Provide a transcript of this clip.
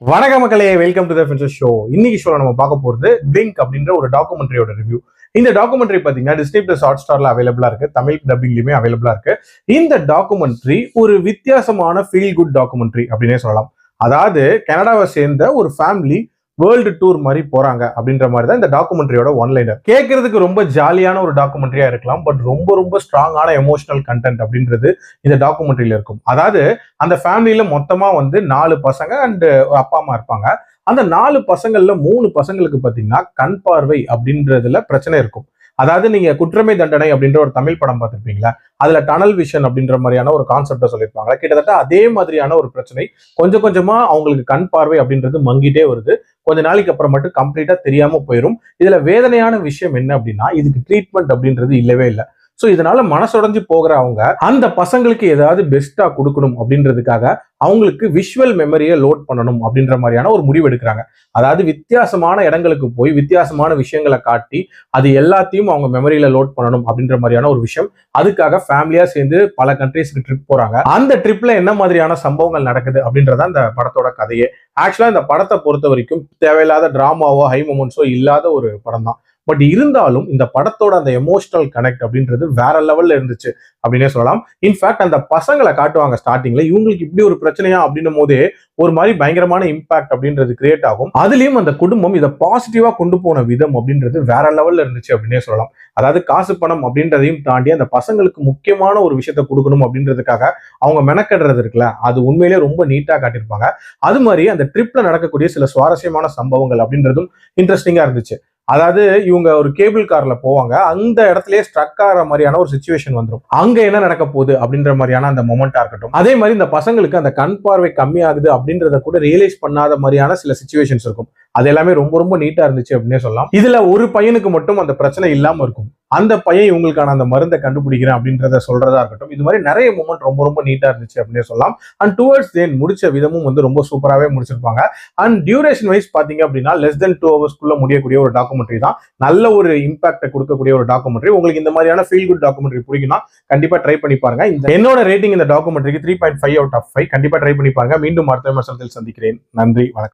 வணக்கம் மக்களே, welcome to the Fincher show. இன்னைக்கு ஷோல நம்ம பார்க்க போறது பிளிங்க் அப்படின்ற ஒரு டாக்குமெண்ட்ரியோட ரிவ்யூ. இந்த டாக்குமெண்ட்ரி பாத்தீங்கன்னா டிஸ்னி பிளஸ் ஹாட்ஸ்டார்ல அவைலபிளா இருக்கு, தமிழ் டப்பிங்லயுமே அவைலபிளா இருக்கு. இந்த டாக்குமெண்ட்ரி ஒரு வித்தியாசமான ஃபீல் குட் டாக்குமெண்ட்ரி அப்படின்னே சொல்லலாம். அதாவது கனடாவை சேர்ந்த ஒரு ஃபேமிலி வேர்ல்டு டூர் மாதிரி போறாங்க அப்படின்ற மாதிரி தான் இந்த டாக்குமெண்ட்ரியோட ஒன்லைனர். கேட்கறதுக்கு ரொம்ப ஜாலியான ஒரு டாக்குமெண்ட்ரியா இருக்கலாம், பட் ரொம்ப ரொம்ப ஸ்ட்ராங்கான எமோஷனல் கண்டென்ட் அப்படின்றது இந்த டாக்குமெண்ட்ரியில இருக்கும். அதாவது அந்த ஃபேமிலியில மொத்தமா 4 பசங்க அண்ட் அப்பா அம்மா இருப்பாங்க. அந்த 4 பசங்கள்ல 3 பசங்களுக்கு பாத்தீங்கன்னா கண் பார்வை அப்படின்றதுல பிரச்சனை இருக்கும். அதாவது நீங்க குற்றமை தண்டனை அப்படின்ற ஒரு தமிழ் படம் பார்த்திருப்பீங்களா, அதுல டனல் விஷன் அப்படின்ற மாதிரியான ஒரு கான்செப்ட சொல்லியிருப்பாங்க. கிட்டத்தட்ட அதே மாதிரியான ஒரு பிரச்சனை. கொஞ்சம் கொஞ்சமா அவங்களுக்கு கண் பார்வை அப்படின்றது மங்கிட்டே வருது. கொஞ்ச நாளைக்கு அப்புறம் மட்டும் கம்ப்ளீட்டா தெரியாம போயிடும். இதுல வேதனையான விஷயம் என்ன அப்படின்னா, இதுக்கு ட்ரீட்மெண்ட் அப்படின்றது இல்லவே இல்லை. சோ இதனால மனசுடைஞ்சு போகிற அவங்க அந்த பசங்களுக்கு ஏதாவது பெஸ்டா கொடுக்கணும் அப்படின்றதுக்காக அவங்களுக்கு விஷுவல் மெமரியை லோட் பண்ணணும் அப்படின்ற மாதிரியான ஒரு முடிவு எடுக்கிறாங்க. அதாவது வித்தியாசமான இடங்களுக்கு போய் வித்தியாசமான விஷயங்களை காட்டி அது எல்லாத்தையும் அவங்க மெமரியில லோட் பண்ணணும் அப்படின்ற மாதிரியான ஒரு விஷயம். அதுக்காக ஃபேமிலியா சேர்ந்து பல கண்ட்ரீஸ்க்கு ட்ரிப் போறாங்க. அந்த ட்ரிப்ல என்ன மாதிரியான சம்பவங்கள் நடக்குது அப்படின்றத அந்த படத்தோட கதையே. ஆக்சுவலா இந்த படத்தை பொறுத்த வரைக்கும் தேவையில்லாத டிராமாவோ ஹை மொமெண்ட்ஸோ இல்லாத ஒரு படம் தான். பட் இருந்தாலும் இந்த படத்தோட அந்த எமோஷனல் கனெக்ட் அப்படின்றது வேற லெவல்ல இருந்துச்சு அப்படின்னே சொல்லலாம். இன்ஃபேக்ட் அந்த பசங்களை காட்டுவாங்க ஸ்டார்டிங்ல, இவங்களுக்கு இப்படி ஒரு பிரச்சனையா அப்படின்னும் போதே ஒரு மாதிரி பயங்கரமான இம்பாக்ட் அப்படின்றது கிரியேட் ஆகும். அதுலயும் அந்த குடும்பம் இதை பாசிட்டிவா கொண்டு போன விதம் அப்படின்றது வேற லெவல்ல இருந்துச்சு அப்படின்னே சொல்லலாம். அதாவது காசு பணம் அப்படின்றதையும் தாண்டி அந்த பசங்களுக்கு முக்கியமான ஒரு விஷயத்த கொடுக்கணும் அப்படின்றதுக்காக அவங்க மெனக்கடுறது இருக்குல்ல, அது உண்மையிலேயே ரொம்ப நீட்டா காட்டியிருப்பாங்க. அது மாதிரி அந்த ட்ரிப்ல நடக்கக்கூடிய சில சுவாரஸ்யமான சம்பவங்கள் அப்படின்றதும் இன்ட்ரெஸ்டிங்கா இருந்துச்சு. அதாவது இவங்க ஒரு கேபிள் கார்ல போவாங்க, அந்த இடத்துலயே ஸ்ட்ரக் ஆகிற மாதிரியான ஒரு சிச்சுவேஷன் வந்துடும். அங்க என்ன நடக்க போகுது அப்படின்ற மாதிரியான அந்த மொமெண்டா இருக்கட்டும். அதே மாதிரி இந்த பசங்களுக்கு அந்த கண் பார்வை கம்மியாகுது அப்படின்றத கூட ரியலைஸ் பண்ணாத மாதிரியான சில சிச்சுவேஷன்ஸ் இருக்கும். அது எல்லாமே ரொம்ப ரொம்ப நீட்டா இருந்துச்சு அப்படின்னே சொல்லலாம். இதுல ஒரு பையனுக்கு மட்டும் அந்த பிரச்சனை இல்லாம இருக்கும். அந்த பையன் இவங்களுக்கான அந்த மருந்தை கண்டுபிடிக்கிறேன் அப்படின்றத சொல்றதா இருக்கட்டும். இது மாதிரி நிறைய மூமெண்ட் ரொம்ப ரொம்ப நீட்டா இருந்துச்சு அப்படின்னே சொல்லலாம். அண்ட் டுவர்ட்ஸ் தென் முடிச்ச விதமும் ரொம்ப சூப்பராகவே முடிச்சிருப்பாங்க. அண்ட் டியூரேஷன் வைஸ் பாத்தீங்க அப்படின்னா லெஸ் தென் 2 ஹவர்ஸ்க்குள்ள முடியக்கூடிய ஒரு டாக்குமெண்ட்ரி தான். நல்ல ஒரு இம்பாக்டை கொடுக்கக்கூடிய ஒரு டாக்குமெண்ட்ரி. உங்களுக்கு இந்த மாதிரியான ஃபீல் குட் டாக்குமெண்ட்ரி பிடிக்கும்னா கண்டிப்பா ட்ரை பண்ணி பாருங்க. இந்த என்னோட ரேட்டிங் இந்த டாக்குமெண்ட்ரிக்கு 3.5 out of 5. கண்டிப்பா ட்ரை பண்ணி பாருங்க. மீண்டும் அடுத்த விமர்சனத்தில் சந்திக்கிறேன். நன்றி, வணக்கம்.